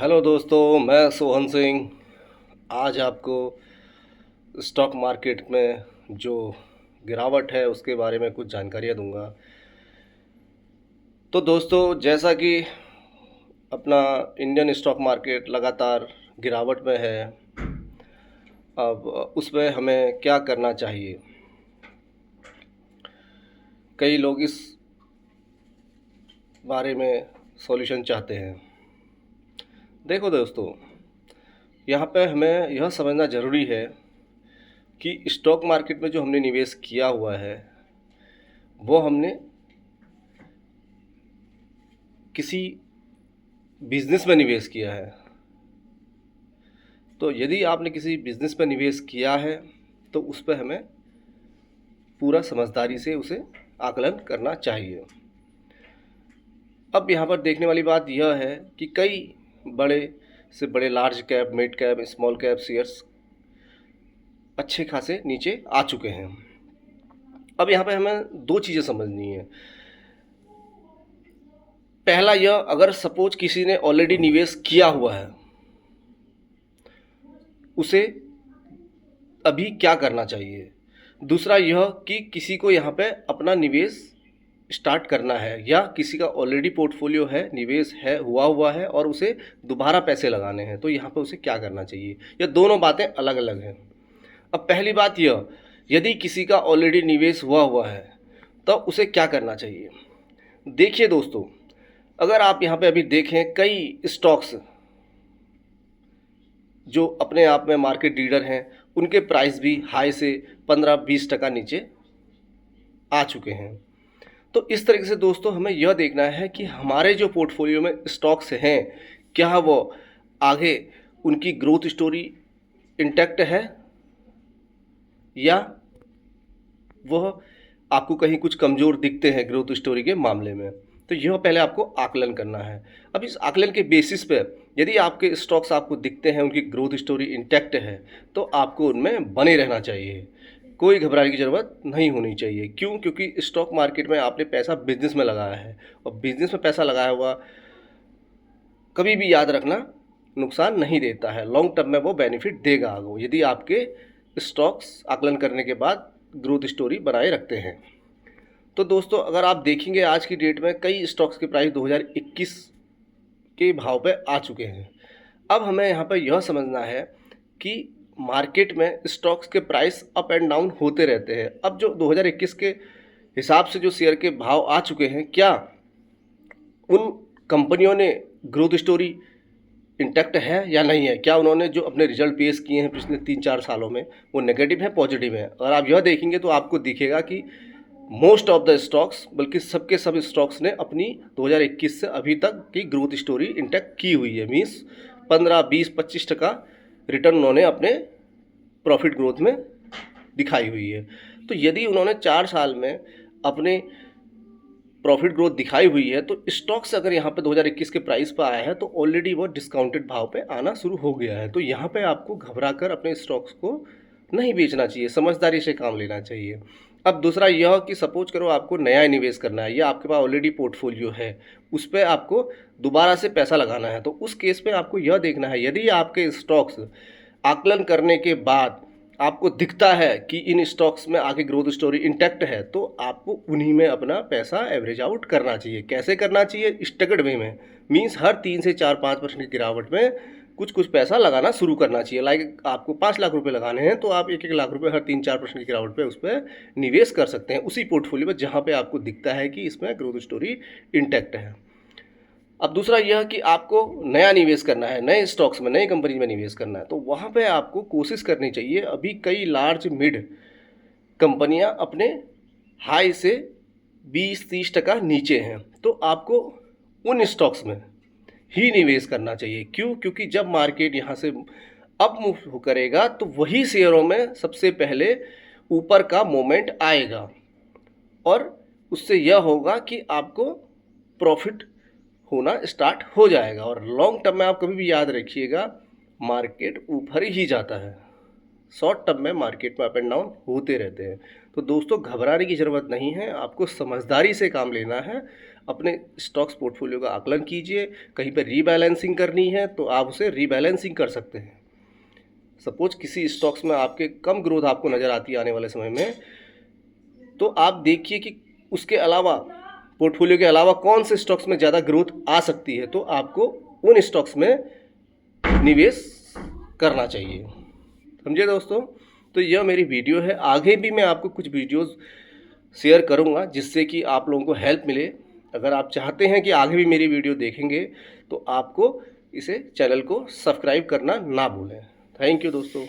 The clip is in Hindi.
हेलो दोस्तों, मैं सोहन सिंह। आज आपको स्टॉक मार्केट में जो गिरावट है उसके बारे में कुछ जानकारियाँ दूंगा। तो दोस्तों, जैसा कि अपना इंडियन स्टॉक मार्केट लगातार गिरावट में है, अब उसमें हमें क्या करना चाहिए। कई लोग इस बारे में सॉल्यूशन चाहते हैं। देखो दोस्तों, यहाँ पे हमें यह समझना ज़रूरी है कि स्टॉक मार्केट में जो हमने निवेश किया हुआ है वो हमने किसी बिजनेस में निवेश किया है। तो यदि आपने किसी बिजनेस में निवेश किया है तो उस पर हमें पूरा समझदारी से उसे आकलन करना चाहिए। अब यहाँ पर देखने वाली बात यह है कि कई बड़े से बड़े large cap, mid cap, small cap shares अच्छे खासे नीचे आ चुके हैं। अब यहाँ पर हमें दो चीज़ें समझनी है। पहला यह, अगर सपोज किसी ने ऑलरेडी निवेश किया हुआ है उसे अभी क्या करना चाहिए। दूसरा यह कि किसी को यहाँ पे अपना निवेश स्टार्ट करना है या किसी का ऑलरेडी पोर्टफोलियो है, निवेश है, हुआ है और उसे दोबारा पैसे लगाने हैं, तो यहाँ पे उसे क्या करना चाहिए। ये दोनों बातें अलग अलग हैं। अब पहली बात यह, यदि किसी का ऑलरेडी निवेश हुआ है तो उसे क्या करना चाहिए। देखिए दोस्तों, अगर आप यहाँ पे अभी देखें, कई स्टॉक्स जो अपने आप में मार्केट लीडर हैं उनके प्राइस भी हाई से 15-20% नीचे आ चुके हैं। तो इस तरीके से दोस्तों हमें यह देखना है कि हमारे जो पोर्टफोलियो में स्टॉक्स हैं, क्या वो आगे उनकी ग्रोथ स्टोरी इंटैक्ट है या वह आपको कहीं कुछ कमज़ोर दिखते हैं ग्रोथ स्टोरी के मामले में। तो यह पहले आपको आकलन करना है। अब इस आकलन के बेसिस पे यदि आपके स्टॉक्स आपको दिखते हैं, उनकी ग्रोथ स्टोरी इंटैक्ट है, तो आपको उनमें बने रहना चाहिए। कोई घबराने की ज़रूरत नहीं होनी चाहिए। क्यों? क्योंकि स्टॉक मार्केट में आपने पैसा बिजनेस में लगाया है और बिजनेस में पैसा लगाया हुआ कभी भी याद रखना नुकसान नहीं देता है। लॉन्ग टर्म में वो बेनिफिट देगा आगे, यदि आपके स्टॉक्स आकलन करने के बाद ग्रोथ स्टोरी बनाए रखते हैं। तो दोस्तों, अगर आप देखेंगे आज की डेट में कई स्टॉक्स के प्राइस 2021 के भाव पे आ चुके हैं। अब हमें यहाँ पर यह समझना है कि मार्केट में स्टॉक्स के प्राइस अप एंड डाउन होते रहते हैं। अब जो 2021 के हिसाब से जो शेयर के भाव आ चुके हैं, क्या उन कंपनियों ने ग्रोथ स्टोरी इंटैक्ट है या नहीं है? क्या उन्होंने जो अपने रिजल्ट पेश किए हैं पिछले 3-4 सालों में वो नेगेटिव है, पॉजिटिव है? अगर आप यह देखेंगे तो आपको दिखेगा कि मोस्ट ऑफ द स्टॉक्स, बल्कि सबके सब स्टॉक्स ने अपनी 2021 से अभी तक की ग्रोथ स्टोरी इंटैक्ट की हुई है। मीन्स 15-20-25% रिटर्न उन्होंने अपने प्रॉफिट ग्रोथ में दिखाई हुई है। तो यदि उन्होंने 4 साल में अपने प्रॉफिट ग्रोथ दिखाई हुई है तो स्टॉक्स अगर यहाँ पे 2021 के प्राइस पर आया है तो ऑलरेडी वो डिस्काउंटेड भाव पे आना शुरू हो गया है। तो यहाँ पे आपको घबरा कर अपने स्टॉक्स को नहीं बेचना चाहिए, समझदारी से काम लेना चाहिए। अब दूसरा यह कि सपोज करो आपको नया निवेश करना है या आपके पास ऑलरेडी पोर्टफोलियो है, उस पर आपको दोबारा से पैसा लगाना है, तो उस केस में आपको यह देखना है, यदि आपके स्टॉक्स आकलन करने के बाद आपको दिखता है कि इन स्टॉक्स में आगे ग्रोथ स्टोरी इंटैक्ट है, तो आपको उन्हीं में अपना पैसा एवरेज आउट करना चाहिए। कैसे करना चाहिए? स्टगर्ड वे में। मीन्स हर 3 से 4-5% की गिरावट में कुछ कुछ पैसा लगाना शुरू करना चाहिए। लाइक आपको 5 लाख रुपए लगाने हैं तो आप 1-1 लाख रुपए हर 3-4% की गिरावट पे उस पर निवेश कर सकते हैं, उसी पोर्टफोलियो में जहाँ पे आपको दिखता है कि इसमें ग्रोथ स्टोरी इंटैक्ट है। अब दूसरा यह कि आपको नया निवेश करना है, नए स्टॉक्स में, नई कंपनी में निवेश करना है, तो वहाँ पे आपको कोशिश करनी चाहिए। अभी कई लार्ज मिड कंपनियाँ अपने हाई से 20-30% नीचे हैं, तो आपको उन स्टॉक्स में ही निवेश करना चाहिए। क्यों? क्योंकि जब मार्केट यहाँ से अप मूव करेगा तो वही शेयरों में सबसे पहले ऊपर का मोमेंट आएगा और उससे यह होगा कि आपको प्रॉफिट होना स्टार्ट हो जाएगा। और लॉन्ग टर्म में आप कभी भी याद रखिएगा, मार्केट ऊपर ही जाता है। शॉर्ट टर्म में मार्केट में अप एंड डाउन होते रहते हैं। तो दोस्तों, घबराने की ज़रूरत नहीं है, आपको समझदारी से काम लेना है। अपने स्टॉक्स पोर्टफोलियो का आकलन कीजिए। कहीं पर रीबैलेंसिंग करनी है तो आप उसे रीबैलेंसिंग कर सकते हैं। सपोज किसी स्टॉक्स में आपके कम ग्रोथ आपको नज़र आती है आने वाले समय में, तो आप देखिए कि उसके अलावा पोर्टफोलियो के अलावा कौन से स्टॉक्स में ज़्यादा ग्रोथ आ सकती है, तो आपको उन स्टॉक्स में निवेश करना चाहिए। समझे दोस्तों? तो यह मेरी वीडियो है। आगे भी मैं आपको कुछ वीडियोस शेयर करूंगा जिससे कि आप लोगों को हेल्प मिले। अगर आप चाहते हैं कि आगे भी मेरी वीडियो देखेंगे तो आपको इसे चैनल को सब्सक्राइब करना ना भूलें। थैंक यू दोस्तों।